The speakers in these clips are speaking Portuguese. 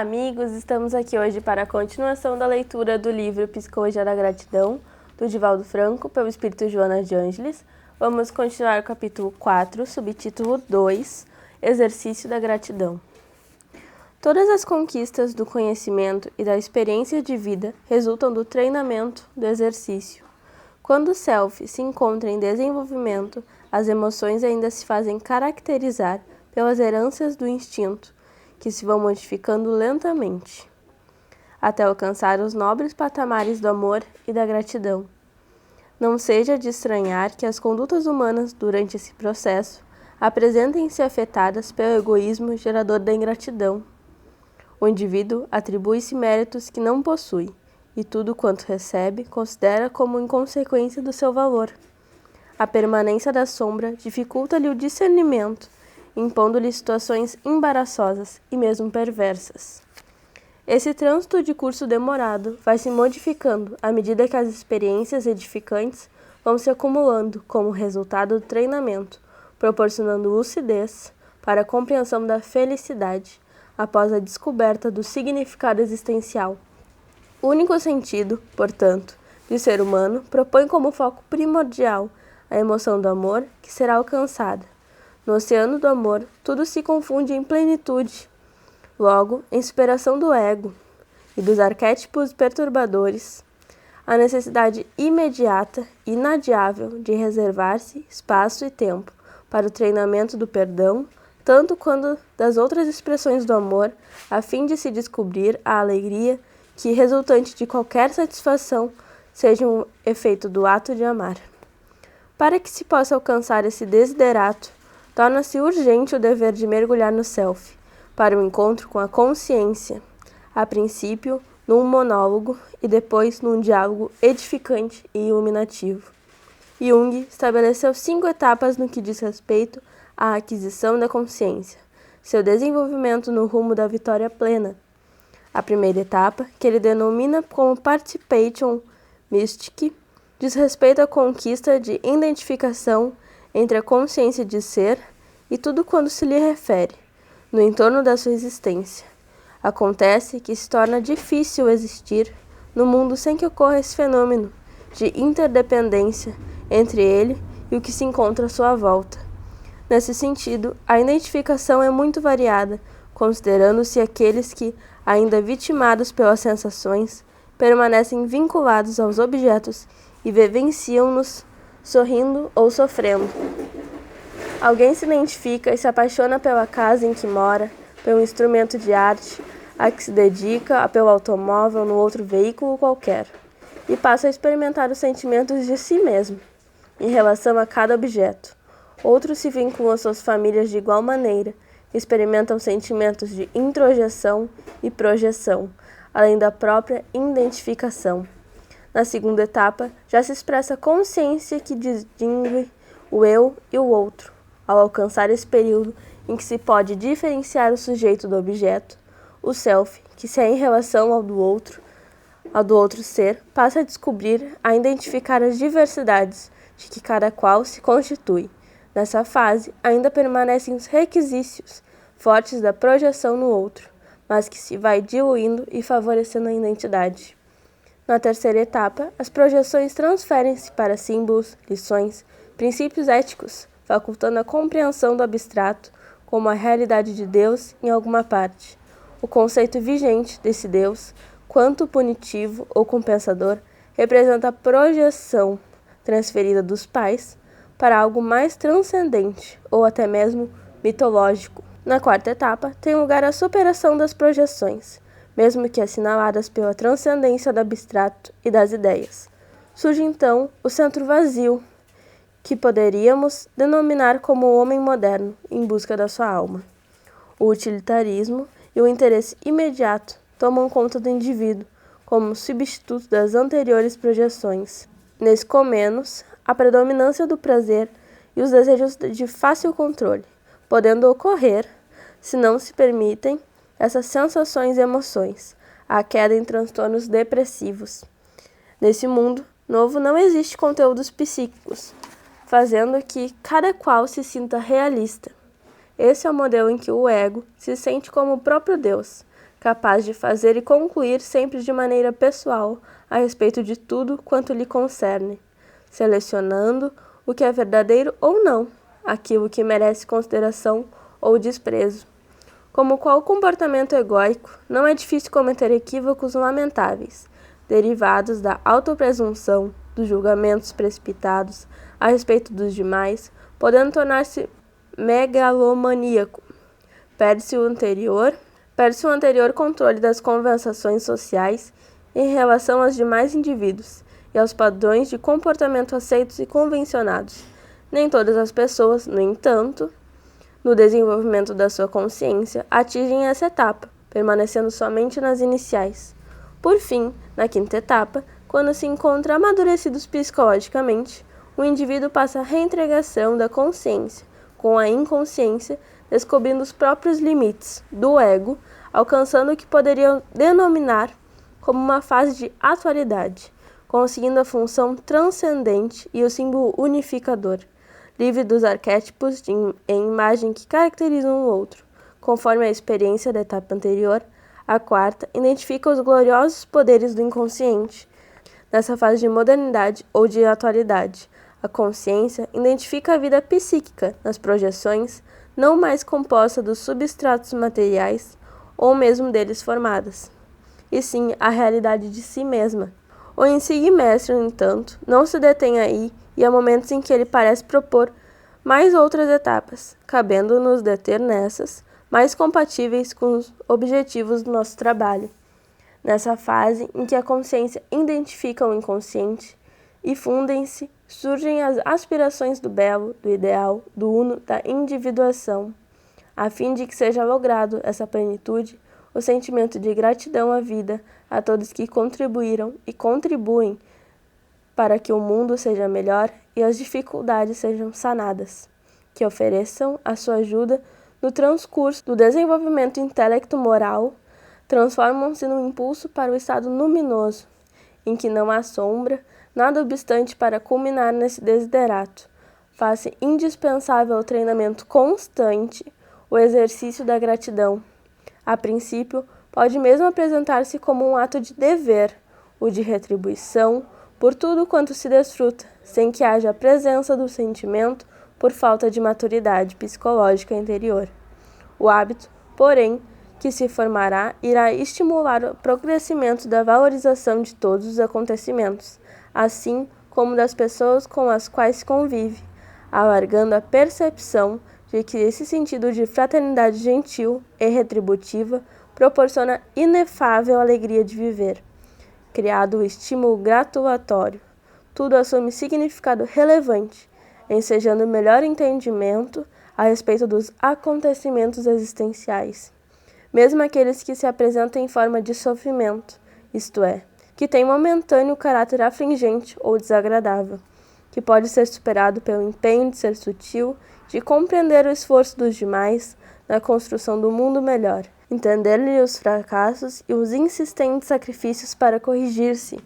Olá, amigos! Estamos aqui hoje para a continuação da leitura do livro Psicologia da Gratidão, do Divaldo Franco, pelo espírito Joana de Ângeles. Vamos continuar o capítulo 4, subtítulo 2, Exercício da Gratidão. Todas as conquistas do conhecimento e da experiência de vida resultam do treinamento, do exercício. Quando o self se encontra em desenvolvimento, as emoções ainda se fazem caracterizar pelas heranças do instinto, que se vão modificando lentamente, até alcançar os nobres patamares do amor e da gratidão. Não seja de estranhar que as condutas humanas durante esse processo apresentem-se afetadas pelo egoísmo gerador da ingratidão. O indivíduo atribui-se méritos que não possui, e tudo quanto recebe considera como inconsequência do seu valor. A permanência da sombra dificulta-lhe o discernimento, impondo-lhe situações embaraçosas e mesmo perversas. Esse trânsito de curso demorado vai se modificando à medida que as experiências edificantes vão se acumulando como resultado do treinamento, proporcionando lucidez para a compreensão da felicidade após a descoberta do significado existencial. O único sentido, portanto, de ser humano propõe como foco primordial a emoção do amor que será alcançada. No oceano do amor, tudo se confunde em plenitude. Logo, em superação do ego e dos arquétipos perturbadores, a necessidade imediata e inadiável de reservar-se espaço e tempo para o treinamento do perdão, tanto quanto das outras expressões do amor, a fim de se descobrir a alegria que, resultante de qualquer satisfação, seja um efeito do ato de amar. Para que se possa alcançar esse desiderato, torna-se urgente o dever de mergulhar no self, para o encontro com a consciência, a princípio num monólogo e depois num diálogo edificante e iluminativo. Jung estabeleceu 5 etapas no que diz respeito à aquisição da consciência, seu desenvolvimento no rumo da vitória plena. A primeira etapa, que ele denomina como Participation Mystic, diz respeito à conquista de identificação entre a consciência de ser e tudo quando se lhe refere, no entorno da sua existência. Acontece que se torna difícil existir no mundo sem que ocorra esse fenômeno de interdependência entre ele e o que se encontra à sua volta. Nesse sentido, a identificação é muito variada, considerando-se aqueles que, ainda vitimados pelas sensações, permanecem vinculados aos objetos e vivenciam-nos sorrindo ou sofrendo. Alguém se identifica e se apaixona pela casa em que mora, pelo instrumento de arte a que se dedica, pelo automóvel, no outro veículo qualquer, e passa a experimentar os sentimentos de si mesmo, em relação a cada objeto. Outros se vinculam às suas famílias de igual maneira, experimentam sentimentos de introjeção e projeção, além da própria identificação. Na segunda etapa, já se expressa a consciência que distingue o eu e o outro. Ao alcançar esse período em que se pode diferenciar o sujeito do objeto, o self, que se é em relação ao do outro ser, passa a descobrir, a identificar as diversidades de que cada qual se constitui. Nessa fase, ainda permanecem os requisitos fortes da projeção no outro, mas que se vai diluindo e favorecendo a identidade. Na terceira etapa, as projeções transferem-se para símbolos, lições, princípios éticos, facultando a compreensão do abstrato como a realidade de Deus em alguma parte. O conceito vigente desse Deus, quanto punitivo ou compensador, representa a projeção transferida dos pais para algo mais transcendente ou até mesmo mitológico. Na quarta etapa, tem lugar a superação das projeções, mesmo que assinaladas pela transcendência do abstrato e das ideias. Surge então o centro vazio, que poderíamos denominar como o homem moderno em busca da sua alma. O utilitarismo e o interesse imediato tomam conta do indivíduo como substituto das anteriores projeções. Nesse comenos, a predominância do prazer e os desejos de fácil controle, podendo ocorrer, se não se permitem, essas sensações e emoções, a queda em transtornos depressivos. Nesse mundo novo não existe conteúdos psíquicos, fazendo que cada qual se sinta realista. Esse é o modelo em que o ego se sente como o próprio Deus, capaz de fazer e concluir sempre de maneira pessoal a respeito de tudo quanto lhe concerne, selecionando o que é verdadeiro ou não, aquilo que merece consideração ou desprezo. Como qual comportamento egóico, não é difícil cometer equívocos lamentáveis, derivados da autopresunção, dos julgamentos precipitados a respeito dos demais, podendo tornar-se megalomaníaco. Perde-se o anterior controle das convenções sociais em relação aos demais indivíduos e aos padrões de comportamento aceitos e convencionados. Nem todas as pessoas, no entanto, no desenvolvimento da sua consciência, atingem essa etapa, permanecendo somente nas iniciais. Por fim, na quinta etapa, quando se encontra amadurecidos psicologicamente, o indivíduo passa a reintegração da consciência com a inconsciência, descobrindo os próprios limites do ego, alcançando o que poderiam denominar como uma fase de atualidade, conseguindo a função transcendente e o símbolo unificador, livre dos arquétipos em imagem que caracterizam o outro. Conforme a experiência da etapa anterior, a quarta identifica os gloriosos poderes do inconsciente. Nessa fase de modernidade ou de atualidade, a consciência identifica a vida psíquica nas projeções, não mais composta dos substratos materiais ou mesmo deles formadas, e sim a realidade de si mesma. O ensigmestre, no entanto, não se detém aí e há momentos em que ele parece propor mais outras etapas, cabendo nos deter nessas, mais compatíveis com os objetivos do nosso trabalho. Nessa fase em que a consciência identifica o inconsciente e fundem-se, surgem as aspirações do belo, do ideal, do uno, da individuação. A fim de que seja logrado essa plenitude, o sentimento de gratidão à vida, a todos que contribuíram e contribuem para que o mundo seja melhor e as dificuldades sejam sanadas, que ofereçam a sua ajuda no transcurso do desenvolvimento intelecto-moral, transformam-se num impulso para o estado luminoso, em que não há sombra, nada obstante para culminar nesse desiderato. Faz-se indispensável o treinamento constante, o exercício da gratidão. A princípio, pode mesmo apresentar-se como um ato de dever, o de retribuição, por tudo quanto se desfruta, sem que haja a presença do sentimento por falta de maturidade psicológica interior. O hábito, porém, que se formará, irá estimular o progressimento da valorização de todos os acontecimentos, assim como das pessoas com as quais se convive, alargando a percepção de que esse sentido de fraternidade gentil e retributiva proporciona inefável alegria de viver. Criado o estímulo gratulatório, tudo assume significado relevante, ensejando melhor entendimento a respeito dos acontecimentos existenciais, mesmo aqueles que se apresentam em forma de sofrimento, isto é, que têm momentâneo caráter afligente ou desagradável, que pode ser superado pelo empenho de ser sutil, de compreender o esforço dos demais na construção do mundo melhor, entender-lhe os fracassos e os insistentes sacrifícios para corrigir-se.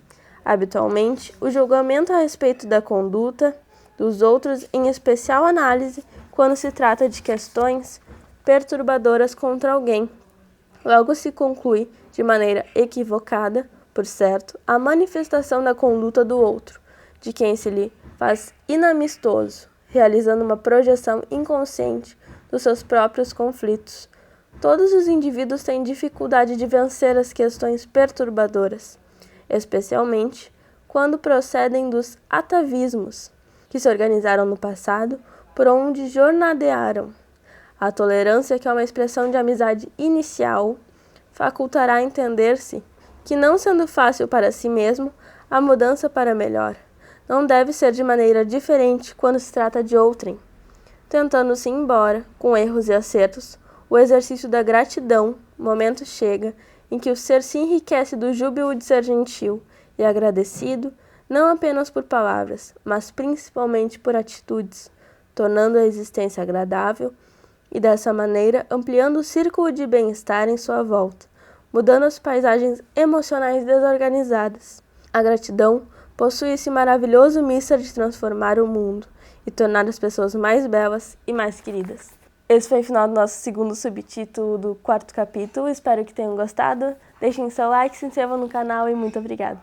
Habitualmente, o julgamento a respeito da conduta dos outros, em especial análise quando se trata de questões perturbadoras contra alguém, logo se conclui, de maneira equivocada, por certo, a manifestação da conduta do outro, de quem se lhe faz inamistoso, realizando uma projeção inconsciente dos seus próprios conflitos. Todos os indivíduos têm dificuldade de vencer as questões perturbadoras, especialmente quando procedem dos atavismos, que se organizaram no passado, por onde jornadearam. A tolerância, que é uma expressão de amizade inicial, facultará entender-se que, não sendo fácil para si mesmo, a mudança para melhor não deve ser de maneira diferente quando se trata de outrem. Tentando-se embora, com erros e acertos, o exercício da gratidão, momento chega em que o ser se enriquece do júbilo de ser gentil e agradecido, não apenas por palavras, mas principalmente por atitudes, tornando a existência agradável e, dessa maneira, ampliando o círculo de bem-estar em sua volta, mudando as paisagens emocionais desorganizadas. A gratidão possui esse maravilhoso mister de transformar o mundo e tornar as pessoas mais belas e mais queridas. Esse foi o final do nosso segundo subtítulo do quarto capítulo. Espero que tenham gostado. Deixem seu like, se inscrevam no canal e muito obrigada!